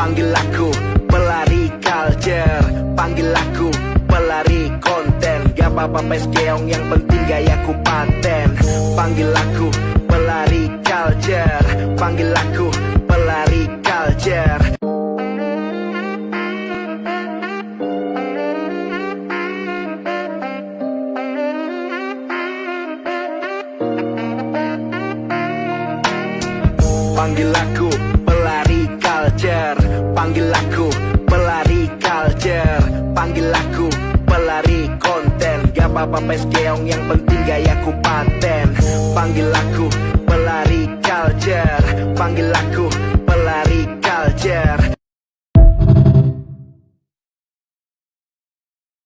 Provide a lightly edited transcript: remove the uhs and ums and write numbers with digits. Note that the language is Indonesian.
Panggil aku pelari culture, panggil aku pelari konten. Gak apa-apa pes keong, yang penting gayaku paten. Panggil aku pelari culture, panggil aku pelari culture. Panggil aku pelari culture, panggil aku pelari culture, panggil aku pelari konten. Gak apa-apa pes keong, yang penting gayaku paten. Panggil aku pelari culture, panggil aku